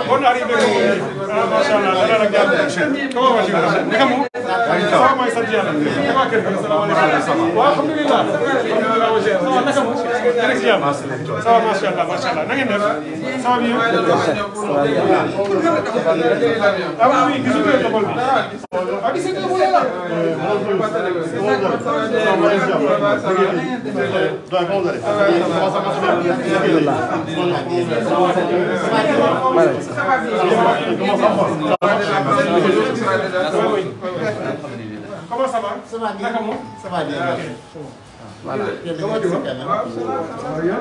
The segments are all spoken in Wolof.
Bonne arrivée. Comment vas-tu? Comment ça va? Ça va bien. Ça va bien. Voilà. Comment tu vas? Ça va bien?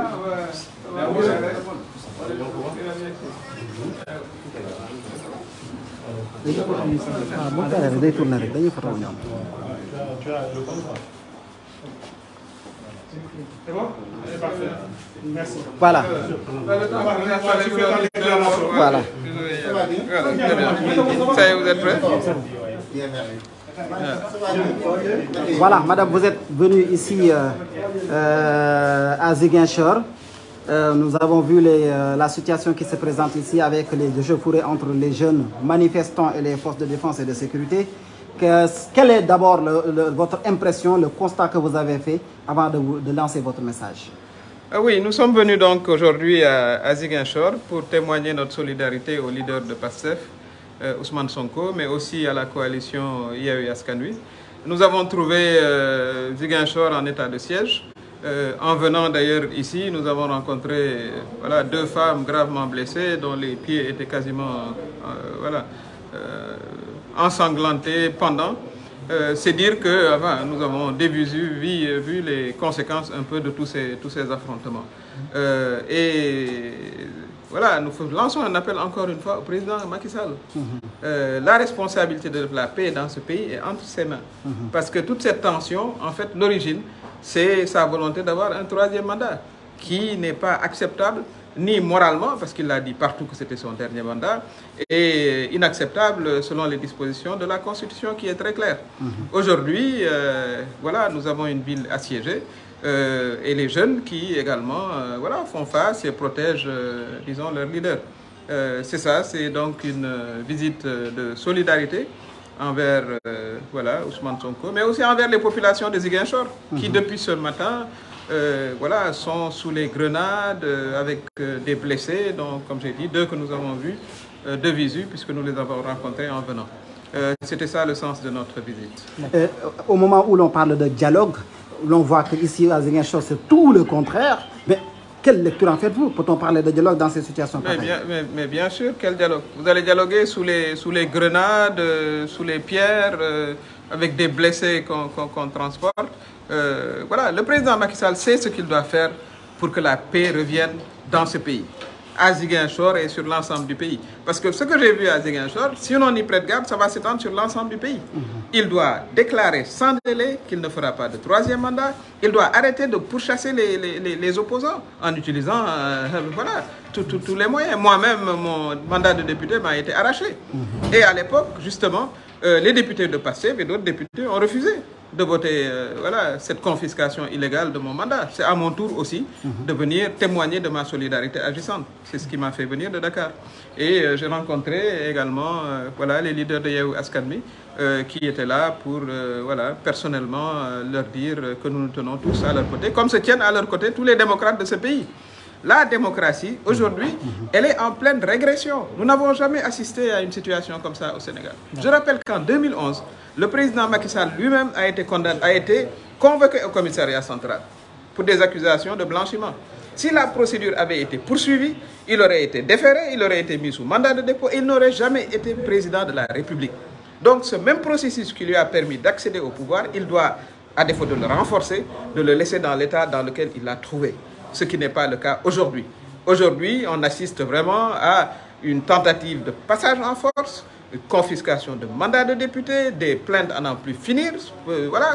C'est bon? Parfait. Merci. Voilà. Voilà. Ça y est, vous êtes prêts? Voilà, madame, vous êtes venue ici à Ziguinchor. Nous avons vu la situation qui se présente ici avec les échauffourées entre les jeunes manifestants et les forces de défense et de sécurité. Quelle est d'abord votre impression, le constat que vous avez fait avant de lancer votre message? Oui, nous sommes venus donc aujourd'hui à Ziguinchor pour témoigner notre solidarité au leader de PASTEF, Ousmane Sonko, mais aussi à la coalition Yewwi Askan Wi. Nous avons trouvé Ziguinchor en état de siège. En venant d'ailleurs ici, nous avons rencontré deux femmes gravement blessées dont les pieds étaient quasiment ensanglantés pendant. C'est dire que nous avons vu les conséquences un peu de tous ces affrontements. Et voilà, nous lançons un appel encore une fois au président Macky Sall. La responsabilité de la paix dans ce pays est entre ses mains. Parce que toute cette tension, en fait, l'origine, c'est sa volonté d'avoir un troisième mandat qui n'est pas acceptable, ni moralement, parce qu'il a dit partout que c'était son dernier mandat, et inacceptable selon les dispositions de la Constitution qui est très claire. Aujourd'hui, nous avons une ville assiégée, et les jeunes qui également font face et protègent, disons, leur leader. C'est ça, c'est donc une visite de solidarité envers Ousmane Sonko, mais aussi envers les populations de Ziguinchor, qui depuis ce matin sont sous les grenades avec des blessés, donc comme j'ai dit, 2 que nous avons vus de visu, puisque nous les avons rencontrés en venant. C'était ça le sens de notre visite. Au moment où l'on parle de dialogue, l'on voit qu'ici à Ziguinchor, c'est tout le contraire. Mais quelle lecture en faites-vous? Peut-on parler de dialogue dans ces situations pareilles? Mais bien sûr, quel dialogue? Vous allez dialoguer sous les grenades, sous les pierres, avec des blessés qu'on transporte. Le président Macky Sall sait ce qu'il doit faire pour que la paix revienne dans ce pays, à Ziguinchor et sur l'ensemble du pays. Parce que ce que j'ai vu à Ziguinchor, si on y prête garde, ça va s'étendre sur l'ensemble du pays. Il doit déclarer sans délai qu'il ne fera pas de troisième mandat. Il doit arrêter de pourchasser les opposants en utilisant tous les moyens. Moi-même, mon mandat de député m'a été arraché. Et à l'époque, justement, les députés de PASTEF et d'autres députés ont refusé de voter cette confiscation illégale de mon mandat. C'est à mon tour aussi de venir témoigner de ma solidarité agissante. C'est ce qui m'a fait venir de Dakar. Et j'ai rencontré également les leaders de Yewwi Askan Wi qui étaient là pour personnellement leur dire que nous nous tenons tous à leur côté, comme se tiennent à leur côté tous les démocrates de ce pays. La démocratie, aujourd'hui, elle est en pleine régression. Nous n'avons jamais assisté à une situation comme ça au Sénégal. Je rappelle qu'en 2011, le président Macky Sall lui-même a été convoqué au commissariat central pour des accusations de blanchiment. Si la procédure avait été poursuivie, il aurait été déféré, il aurait été mis sous mandat de dépôt et il n'aurait jamais été président de la République. Donc ce même processus qui lui a permis d'accéder au pouvoir, il doit, à défaut de le renforcer, de le laisser dans l'état dans lequel il l'a trouvé. Ce qui n'est pas le cas aujourd'hui. Aujourd'hui, on assiste vraiment à une tentative de passage en force, une confiscation de mandats de députés, des plaintes à n'en plus finir,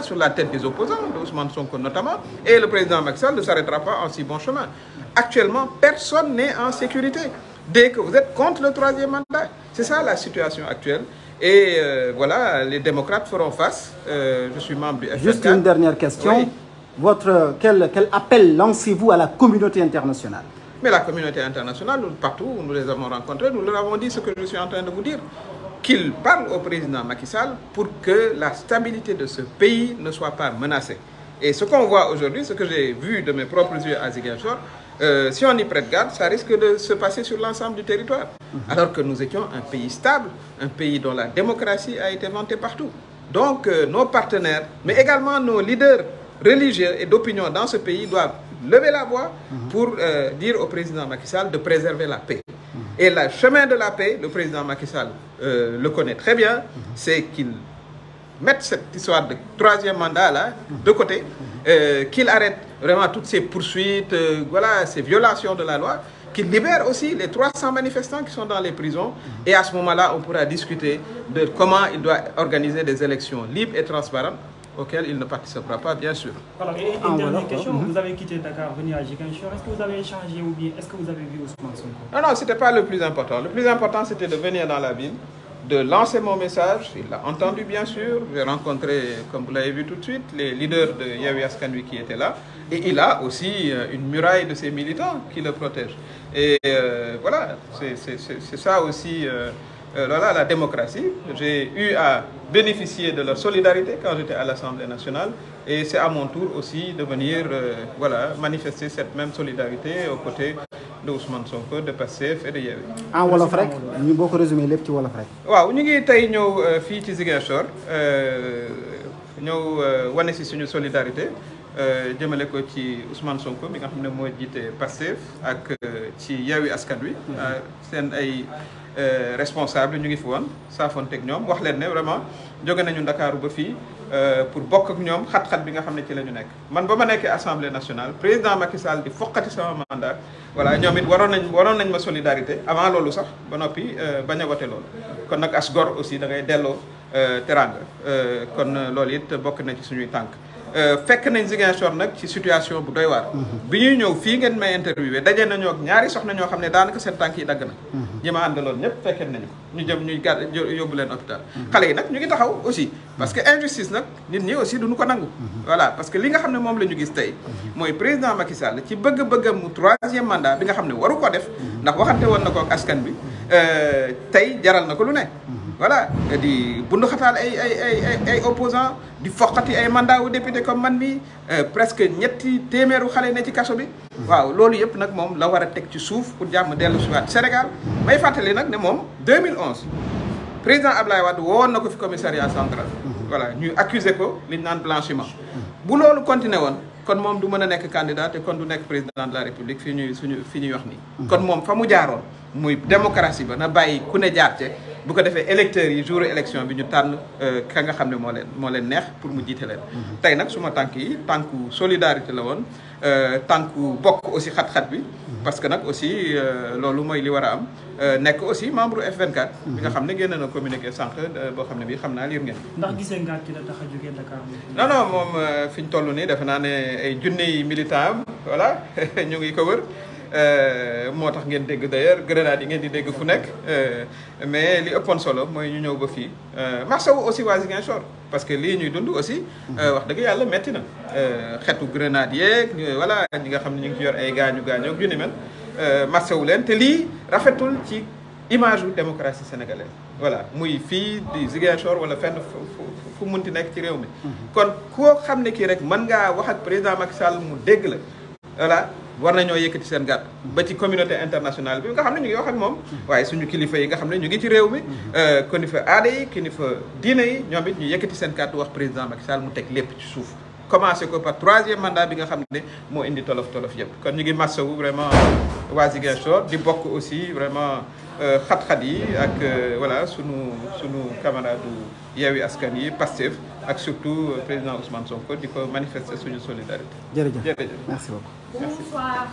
sur la tête des opposants, Ousmane Sonko notamment, et le président Macky Sall ne s'arrêtera pas en si bon chemin. Actuellement, personne n'est en sécurité dès que vous êtes contre le troisième mandat. C'est ça la situation actuelle. Et les démocrates feront face. Je suis membre du FFK. Juste une dernière question. Oui. quel appel lancez-vous à la communauté internationale? Mais la communauté internationale, partout où nous les avons rencontrés, nous leur avons dit ce que je suis en train de vous dire. Qu'il parle au président Macky Sall pour que la stabilité de ce pays ne soit pas menacée. Et ce qu'on voit aujourd'hui, ce que j'ai vu de mes propres yeux à Ziguinchor, si on y prête garde, ça risque de se passer sur l'ensemble du territoire. Alors que nous étions un pays stable, un pays dont la démocratie a été vantée partout. Donc nos partenaires, mais également nos leaders religieux et d'opinion dans ce pays doivent lever la voix pour dire au président Macky Sall de préserver la paix. Et le chemin de la paix, le président Macky Sall le connaît très bien, c'est qu'il mette cette histoire de troisième mandat là de côté, qu'il arrête vraiment toutes ces poursuites, voilà, ces violations de la loi, qu'il libère aussi les 300 manifestants qui sont dans les prisons. Et à ce moment-là, on pourra discuter de comment il doit organiser des élections libres et transparentes, auquel il ne participera pas, bien sûr. Alors, et une dernière question, vous avez quitté Dakar, venu à Ziguinchor, est-ce que vous avez échangé ou bien est-ce que vous avez vu Ousmane Sonko? Non, non, ce n'était pas le plus important. Le plus important, c'était de venir dans la ville, de lancer mon message. Il l'a entendu, bien sûr. J'ai rencontré, comme vous l'avez vu tout de suite, les leaders de Yewwi Askan Wi qui étaient là. Et il a aussi une muraille de ses militants qui le protègent. Et voilà, c'est ça aussi... voilà la démocratie. J'ai eu à bénéficier de leur solidarité quand j'étais à l'Assemblée nationale et c'est à mon tour aussi de venir voilà, manifester cette même solidarité aux côtés de Ousmane Sonko, de Pastef et de Yewwi. En wolof rek ñu boo ko résumé lépp ci wolof rek. waaw ñu ngi tey ñëw fii ci Ziguinchor ñëw wane si suñu solidarité jëmale ko ci Ousmane Sonko bi nga xam ne moo jiite Pastef ak ci Yewwi Askan Wi seen ay responsable ñu ngi fi woon saafonteeg ñoom wax leen ne vraiment jóge nañu Ndakaaru ba fii pour bokk ak ñoom xat-xat bi nga xam ne ci la ñu nekk. Man ba ma nekkee Assemblée nationale président Macky Sall di foqati sama mandat voilà ñoom it waroon nañ ma solidarité avant loolu sax ba noppi bañ a wote loolu. kon nag as gor aussi da ngay delloo teranga kon loolu it bokk na ci suñuy tànk. fekk nañ Ziguinchor nag ci situation bu doy waar. bi ñuy ñëw fii ngeen may interviewé daje nañoo ak ñaari soxna ñoo xam ne daanaka seen tànk yi dagg na. ñi ma àndaloon ñëpp fekkee nañu ko ñu jëm ñuy gàdd yóbbu leen hôpital. xale yi nag ñu ngi taxaw aussi parce que injustice nag nit ñi aussi duñu ko nangu. voilà parce que li nga xam ne moom la ñu gis tey mooy président Macky Sall ci bëgg-bëggam mu troisième mandat bi nga xam ne waru ko def ndax waxante woon na ko ak askan bi tey jaral na ko lu ne. voilà di bundu xataal ay opposants di foqati ay mandat wu député comme man mi presque ñetti téeméeru xale ne ci kaso bi. waaw loolu yëpp nag moom la war a teg ci suuf pour jàmm dellu si waat Sénégal may fàttali nag ne moom 2011 président Ablaye Wade woon na ko fi commissariat central. voilà ñuy accuser ko li ñu naan blanchiment. bu loolu continué woon kon moom du mën a nekk candidat te kon du nekk président de la république fi ñuy wax nii. kon moom fa mu jaaroon muy démocratie ba na bàyyi ku ne jaar ce bu ko defee électeurs yi jour élection bi ñu tànn ka nga xam ne moo leen neex pour mu jiite leen. tey nag suma tànk yi tànku solidarité la woon tànku bokk aussi xat-xat bi. parce que nag aussi loolu mooy li war a am nekk aussi membre F24. bi nga xam ne génn na communiqué sànq boo xam ne bii xam naa liir ngeen. ndax gisee nga ci la tax a jógee Dakar. non non moom fi ñu toll nii defe naa ne ay junniy militant am voilà ñu ngi ko wër. moo tax ngeen dégg d'ailleurs grenade yi ngeen di dégg fu nekk mais li ëppoon solo mooy ñu ñëw ba fii masawu aussi waa Ziguinchor parce que lii ñuy dund aussi wax dëgg yàlla metti na xetu grenade yeeg voilà ñi nga xam ne ñu ngi ci yor ay gaañu ak yu ni mel masawu leen te lii rafetul ci image u démocratie sénégalaise voilà muy fii di Ziguinchor wala fenn fu munti nekk ci réew mi kon koo xam ne kii rek mën ngaa wax ak président Macky Sall mu dégg la voilà war nañoo yëkkati seen gàtt ba ci communauté internationale bi nga xam ne ñu ngi wax ak moom waaye suñu kilifa yi nga xam ne ñu ngi ci réew mi kilifa aada yi kilifa diine yi ñoom it ñu yëkkati seen gàtt wax président Macky Sall mu teg lépp ci suuf commencé ko par troisième mandat bi nga xam ne moo indi tolof yëpp kon ñu ngi massawu vraiment waa Ziguinchor di bokk aussi vraiment xat-xat yi ak voilà sunu camarade Yewwi Askan yi Pastef ak surtout président Ousmane Sonko di ko manifester suñu solidarité. jërëjëf merci beaucoup. Bonsoir.